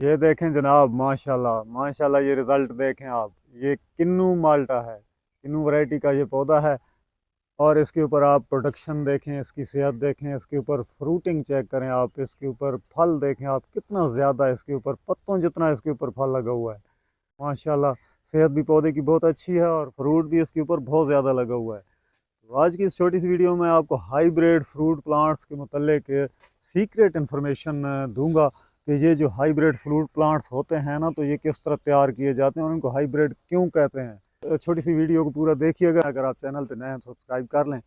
ये देखें जनाब, माशाल्लाह माशाल्लाह, ये रिज़ल्ट देखें आप। ये किन्नू माल्टा है, किन्नू वैरायटी का ये पौधा है। और इसके ऊपर आप प्रोडक्शन देखें, इसकी सेहत देखें, इसके ऊपर फ्रूटिंग चेक करें आप, इसके ऊपर फल देखें आप, कितना ज़्यादा इसके ऊपर पत्तों जितना इसके ऊपर फल लगा हुआ है। माशाल्लाह, सेहत भी पौधे की बहुत अच्छी है और फ्रूट भी इसके ऊपर बहुत ज़्यादा लगा हुआ है। तो आज की इस छोटी सी वीडियो में आपको हाईब्रिड फ्रूट प्लांट्स के मुतल्लिक सीक्रेट इन्फॉर्मेशन दूंगा कि ये जो हाईब्रिड फ्रूट प्लांट्स होते हैं ना, तो ये किस तरह तैयार किए जाते हैं और इनको हाईब्रिड क्यों कहते हैं। छोटी सी वीडियो को पूरा देखिएगा। अगर आप चैनल पे नए हैं सब्सक्राइब कर लें,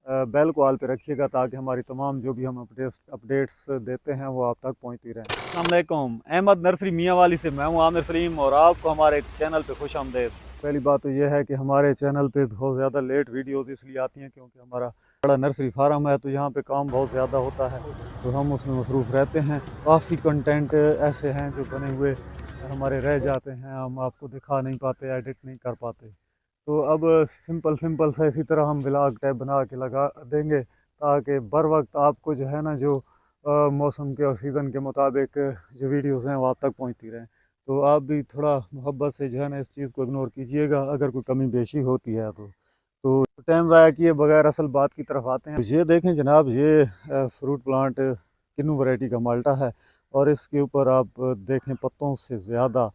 बेल को ऑल पे रखिएगा ताकि हमारी तमाम जो भी हम अपडेट्स देते हैं वो आप तक पहुंचती रहें। अस्सलाम वालेकुम, अहमद नर्सरी मियाँ वाली से मैं हूँ आमिर सलीम और आपको हमारे चैनल पे खुश आमदेद। पहली बात तो यह है कि हमारे चैनल पे बहुत ज़्यादा लेट वीडियोज़ इसलिए आती हैं क्योंकि हमारा बड़ा नर्सरी फार्म है, तो यहाँ पे काम बहुत ज़्यादा होता है, तो हम उसमें मसरूफ़ रहते हैं। काफ़ी कंटेंट ऐसे हैं जो बने हुए हमारे रह जाते हैं, हम आपको दिखा नहीं पाते, एडिट नहीं कर पाते। तो अब सिंपल सिंपल सा इसी तरह हम व्लॉग टाइप बना के लगा देंगे ताकि बर वक्त आपको जो है ना, जो मौसम के और सीज़न के मुताबिक जो वीडियोज़ हैं वो आप तक पहुँचती रहें। तो आप भी थोड़ा मोहब्बत से जो है ना इस चीज़ को इग्नोर कीजिएगा अगर कोई कमी बेशी होती है तो टाइम ज़ाया किए बगैर असल बात की तरफ आते हैं। ये देखें जनाब, ये फ्रूट प्लांट किन्नू वैरायटी का माल्टा है और इसके ऊपर आप देखें पत्तों से ज़्यादा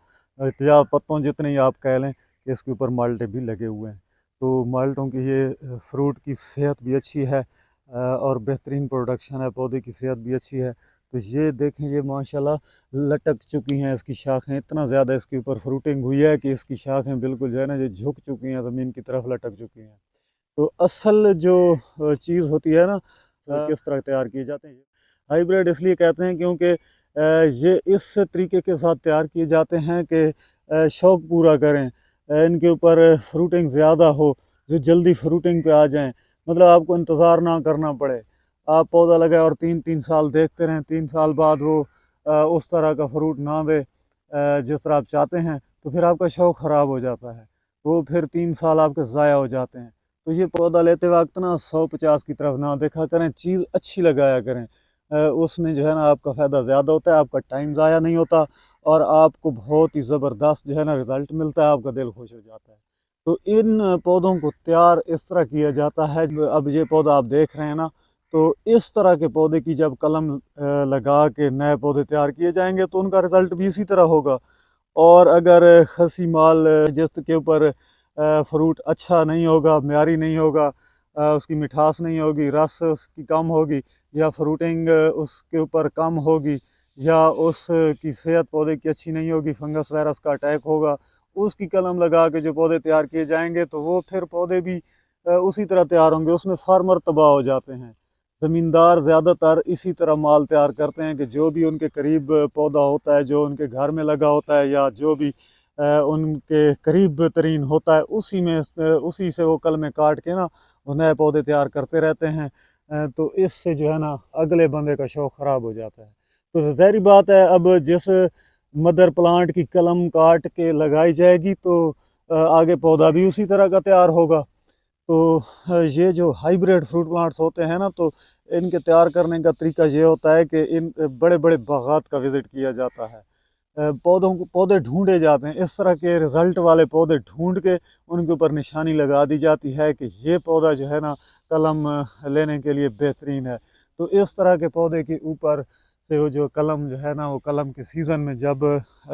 या पत्तों जितने ही आप कह लें कि इसके ऊपर माल्टे भी लगे हुए हैं। तो माल्टों की ये फ्रूट की सेहत भी अच्छी है और बेहतरीन प्रोडक्शन है, पौधे की सेहत भी अच्छी है। तो ये देखें, ये माशाल्लाह लटक चुकी हैं इसकी शाखें, इतना ज़्यादा इसके ऊपर फ्रूटिंग हुई है कि इसकी शाखें बिल्कुल जो है ना ये झुक चुकी हैं, ज़मीन की तरफ लटक चुकी हैं। तो असल जो चीज़ होती है ना, किस तरह तैयार किए जाते हैं। हाइब्रिड इसलिए कहते हैं क्योंकि ये इस तरीके के साथ तैयार किए जाते हैं कि शौक़ पूरा करें, इनके ऊपर फ्रूटिंग ज़्यादा हो, जो जल्दी फ्रूटिंग पे आ जाएं, मतलब आपको इंतज़ार ना करना पड़े। आप पौधा लगाए और 3-3 साल देखते रहें, 3 साल बाद वो उस तरह का फ्रूट ना दे जिस तरह आप चाहते हैं, तो फिर आपका शौक़ ख़राब हो जाता है, वो फिर 3 साल आपके ज़ाया हो जाते हैं। तो ये पौधा लेते वक्त ना 100-50 की तरफ ना देखा करें, चीज़ अच्छी लगाया करें। उसमें जो है ना आपका फ़ायदा ज़्यादा होता है, आपका टाइम ज़ाया नहीं होता और आपको बहुत ही ज़बरदस्त जो है ना रिज़ल्ट मिलता है, आपका दिल खुश हो जाता है। तो इन पौधों को तैयार इस तरह किया जाता है। अब ये पौधा आप देख रहे हैं ना, तो इस तरह के पौधे की जब कलम लगा के नए पौधे तैयार किए जाएंगे तो उनका रिज़ल्ट भी इसी तरह होगा। और अगर खसी माल जिसके ऊपर फ्रूट अच्छा नहीं होगा, म्यारी नहीं होगा, उसकी मिठास नहीं होगी, रस उसकी कम होगी या फ्रूटिंग उसके ऊपर कम होगी या उसकी सेहत पौधे की अच्छी नहीं होगी, फंगस वायरस का अटैक होगा, उसकी कलम लगा के जो पौधे तैयार किए जाएंगे तो वो फिर पौधे भी उसी तरह तैयार होंगे, उसमें फार्मर तबाह हो जाते हैं। ज़मींदार ज़्यादातर इसी तरह माल तैयार करते हैं कि जो भी उनके करीब पौधा होता है, जो उनके घर में लगा होता है या जो भी उनके करीब तरीन होता है, उसी से वो कलमें काट के ना वो नए पौधे तैयार करते रहते हैं। तो इससे जो है ना अगले बंदे का शौक़ ख़राब हो जाता है। तो ज़ाहिर बात है, अब जिस मदर प्लांट की कलम काट के लगाई जाएगी तो आगे पौधा भी उसी तरह का तैयार होगा। तो ये जो हाइब्रिड फ्रूट प्लांट्स होते हैं ना, तो इनके तैयार करने का तरीका ये होता है कि इन बड़े बड़े बागात का विज़िट किया जाता है। पौधों को पौधे ढूंढे जाते हैं, इस तरह के रिज़ल्ट वाले पौधे ढूंढ के उनके ऊपर निशानी लगा दी जाती है कि ये पौधा जो है ना कलम लेने के लिए बेहतरीन है। तो इस तरह के पौधे के ऊपर से वो जो कलम जो है ना, वो कलम के सीज़न में जब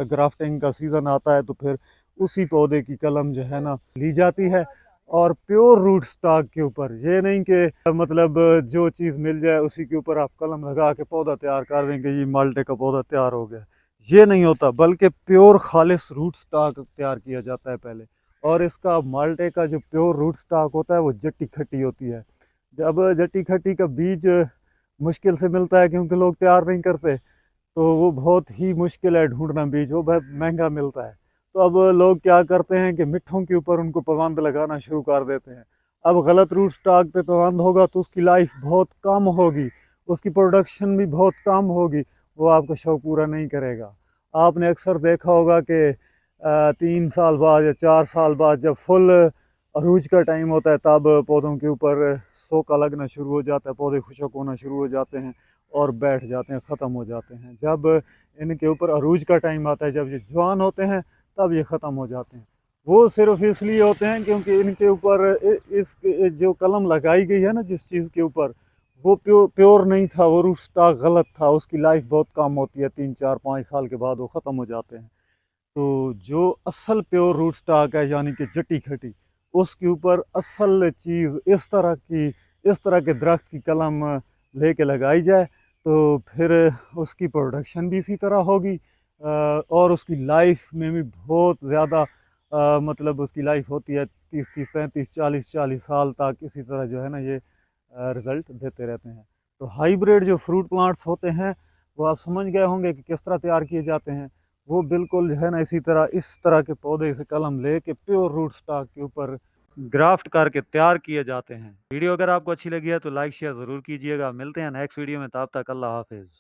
ग्राफ्टिंग का सीज़न आता है तो फिर उसी पौधे की कलम जो है ना ली जाती है और प्योर रूट स्टॉक के ऊपर। ये नहीं कि मतलब जो चीज़ मिल जाए उसी के ऊपर आप कलम लगा के पौधा तैयार कर देंगे, ये माल्टे का पौधा तैयार हो गया, ये नहीं होता, बल्कि प्योर खालिस रूट स्टॉक तैयार किया जाता है पहले। और इसका माल्टे का जो प्योर रूट स्टॉक होता है वो जट्टी खट्टी होती है। जब जट्टी खट्टी का बीज मुश्किल से मिलता है क्योंकि लोग तैयार नहीं करते, तो वो बहुत ही मुश्किल है ढूंढना बीज, वो बहुत महंगा मिलता है। तो अब लोग क्या करते हैं कि मिट्ठों के ऊपर उनको पाबंद लगाना शुरू कर देते हैं। अब गलत रूट स्टॉक पे पाबंद होगा तो उसकी लाइफ बहुत कम होगी, उसकी प्रोडक्शन भी बहुत कम होगी, वो आपका शौक पूरा नहीं करेगा। आपने अक्सर देखा होगा कि 3 साल बाद या 4 साल बाद जब फुल अरूज का टाइम होता है तब पौधों के ऊपर सोका लगना शुरू हो जाता है, पौधे खुशक होना शुरू हो जाते हैं और बैठ जाते हैं, ख़त्म हो जाते हैं। जब इनके ऊपर अरूज का टाइम आता है, जब ये जवान होते हैं, तब ये ख़त्म हो जाते हैं। वो सिर्फ इसलिए होते हैं क्योंकि इनके ऊपर इस जो कलम लगाई गई है ना जिस चीज़ के ऊपर, वो प्योर नहीं था, वो रूट स्टॉक गलत था, उसकी लाइफ बहुत कम होती है, 3 4 5 साल के बाद वो ख़त्म हो जाते हैं। तो जो असल प्योर रूट स्टॉक है यानी कि जटी खटी, उसके ऊपर असल चीज़ इस तरह के दरख्त की कलम लेके लगाई जाए तो फिर उसकी प्रोडक्शन भी इसी तरह होगी, और उसकी लाइफ में भी बहुत ज़्यादा मतलब उसकी लाइफ होती है 30 30 35 40 40 साल तक इसी तरह जो है ना ये रिज़ल्ट देते रहते हैं। तो हाइब्रिड जो फ्रूट प्लांट्स होते हैं वो आप समझ गए होंगे कि किस तरह तैयार किए जाते हैं। वो बिल्कुल जो है ना इस तरह के पौधे से कलम लेके प्योर रूट स्टॉक के ऊपर ग्राफ्ट करके तैयार किए जाते हैं। वीडियो अगर आपको अच्छी लगी है तो लाइक शेयर ज़रूर कीजिएगा। मिलते हैं नेक्स्ट वीडियो में, तब तक अल्लाह हाफिज़।